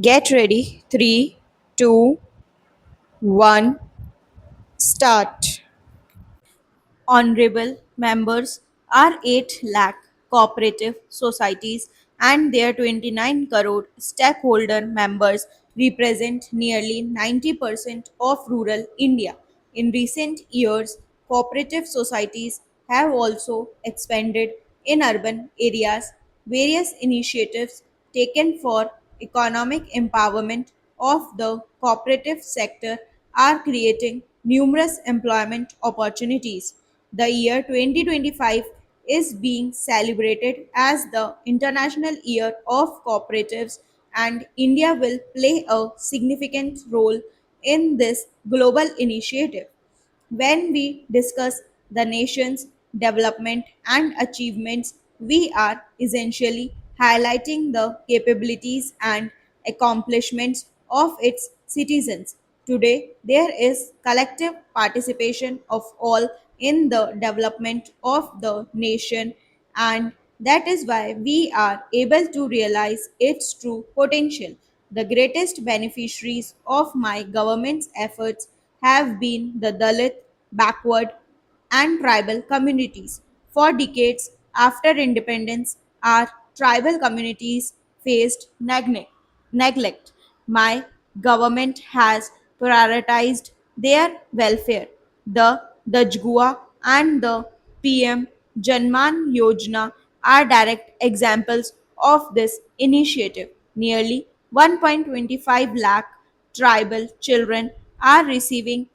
Get ready. Three, two, one, start. Honorable members, our 8 lakh cooperative societies and their 29 crore stakeholder members represent nearly 90% of rural India. In recent years, cooperative societies have also expanded in urban areas. Various initiatives taken for economic empowerment of the cooperative sector are creating numerous employment opportunities. The year 2025 is being celebrated as the International Year of Cooperatives, and India will play a significant role in this global initiative. When we discuss the nation's development and achievements, we are essentially highlighting the capabilities and accomplishments of its citizens. Today, there is collective participation of all in the development of the nation, and that is why we are able to realize its true potential. The greatest beneficiaries of my government's efforts have been the Dalit, backward, and tribal communities. For decades after independence, our tribal communities faced neglect. My government has prioritized their welfare. The Dajgua and the PM Janman Yojana are direct examples of this initiative. Nearly 1.25 lakh tribal children are receiving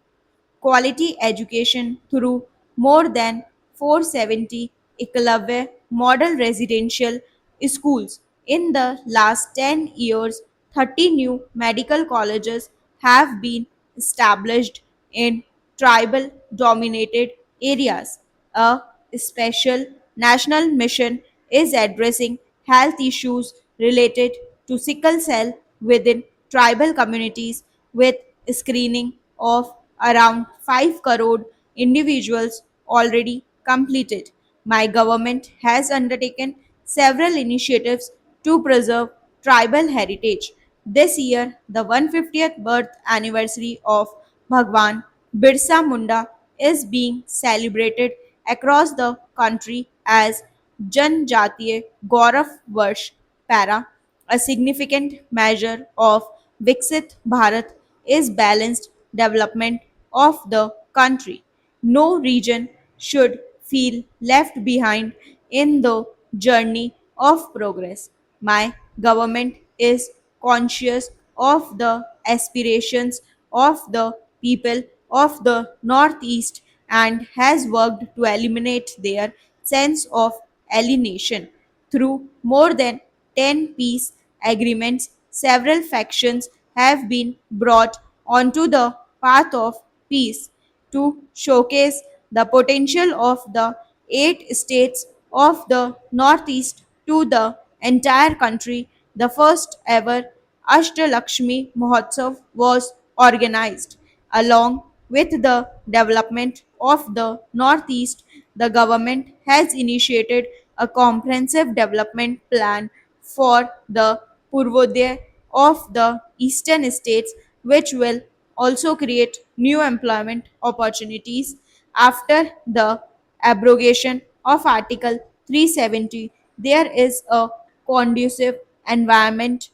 quality education through more than 470 Ekalavya model residential schools. In the last 10 years, 30 new medical colleges have been established in tribal dominated areas. A special national mission is addressing health issues related to sickle cell within tribal communities with screening of around 5 crore individuals already completed. My government has undertaken several initiatives to preserve tribal heritage. This year, the 150th birth anniversary of Bhagwan Birsa Munda is being celebrated across the country as Janjatiya Gaurav Varsh Para. A significant measure of Viksit Bharat is balanced development of the country. No region should feel left behind in the journey of progress. My government is conscious of the aspirations of the people of the Northeast and has worked to eliminate their sense of alienation. Through more than 10 peace agreements, several factions have been brought onto the path of peace to showcase the potential of the 8 states of the Northeast to the entire country. The first ever Ashtalakshmi Mahotsav was organized. Along with the development of the Northeast, the government has initiated a comprehensive development plan for the Purvodaya of the eastern states, which will also create new employment opportunities after the abrogation of Article 370. There is a conducive environment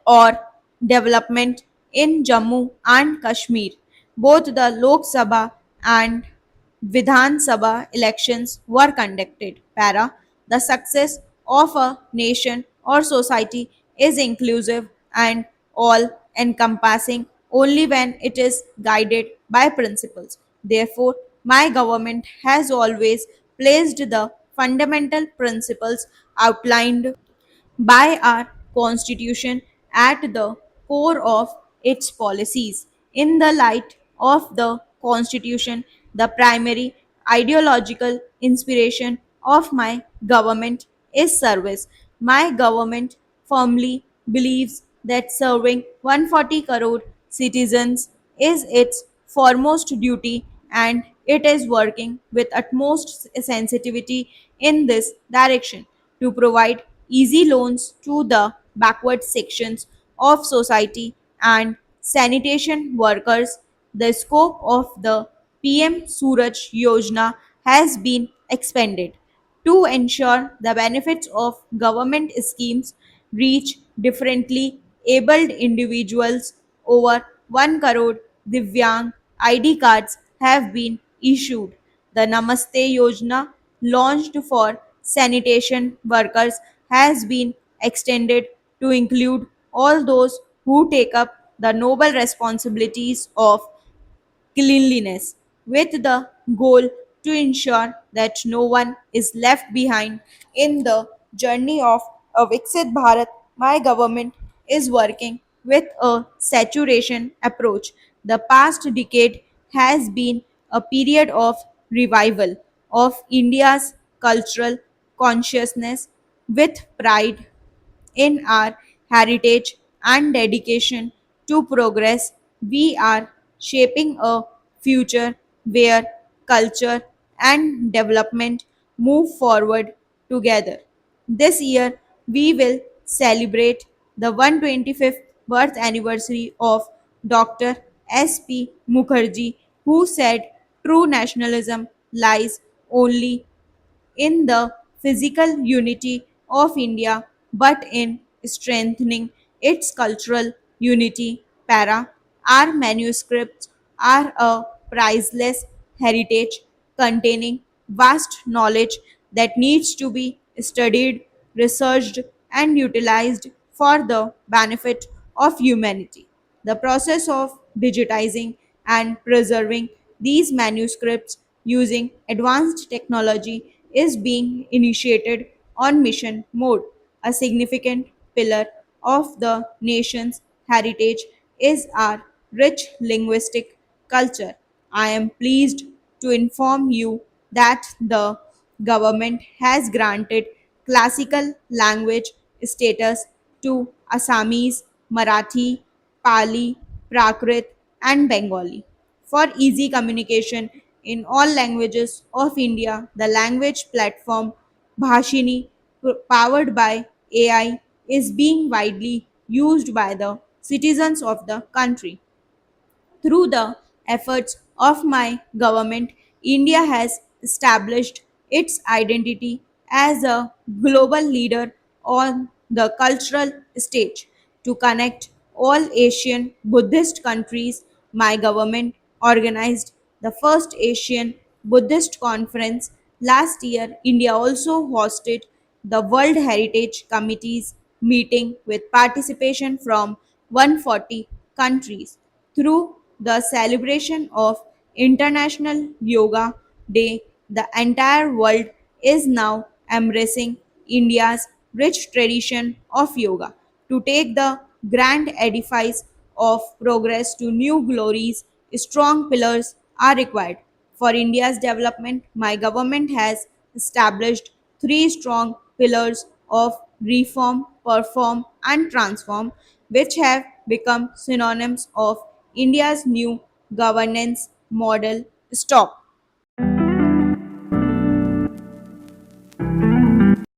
or development in Jammu and Kashmir. Both the Lok Sabha and Vidhan Sabha elections were conducted. Para, the success of a nation or society is inclusive and all encompassing only when it is guided by principles. Therefore, my government has always placed the fundamental principles outlined by our Constitution at the core of its policies. In the light of the Constitution, the primary ideological inspiration of my government is service. My government firmly believes that serving 140 crore citizens is its foremost duty, and it is working with utmost sensitivity in this direction to provide easy loans to the backward sections of society and sanitation workers. The scope of the PM Suraj Yojana has been expanded to ensure the benefits of government schemes reach differently abled individuals. Over 1 crore Divyang ID cards have been issued. The Namaste Yojana, launched for sanitation workers, has been extended to include all those who take up the noble responsibilities of cleanliness, with the goal to ensure that no one is left behind in the journey of a Viksit Bharat. My government is working with a saturation approach. The past decade has been a period of revival of India's cultural consciousness with pride in our heritage and dedication to progress. We are shaping a future where culture and development move forward together. This year, we will celebrate the 125th birth anniversary of Dr. S.P. Mukherjee, who said true nationalism lies only in the physical unity of India but in strengthening its cultural unity. Our manuscripts are a priceless heritage containing vast knowledge that needs to be studied, researched, and utilized for the benefit of humanity. The process of digitizing and preserving these manuscripts using advanced technology is being initiated on mission mode. A significant pillar of the nation's heritage is our rich linguistic culture. I am pleased to inform you that the government has granted classical language status to Assamese, Marathi, Pali, Prakrit, and Bengali. For easy communication in all languages of India, the language platform Bhashini, powered by AI, is being widely used by the citizens of the country. Through the efforts of my government, India has established its identity as a global leader on the cultural stage. To connect all Asian Buddhist countries, my government organized the first Asian Buddhist conference last year. India also hosted the World Heritage Committee's meeting with participation from 140 countries. Through the celebration of International Yoga Day, the entire world is now embracing India's rich tradition of yoga. To take the grand edifice of progress to new glories, strong pillars are required. For India's development, my government has established three strong pillars of reform, perform, and transform, which have become synonyms of India's new governance model. Stop.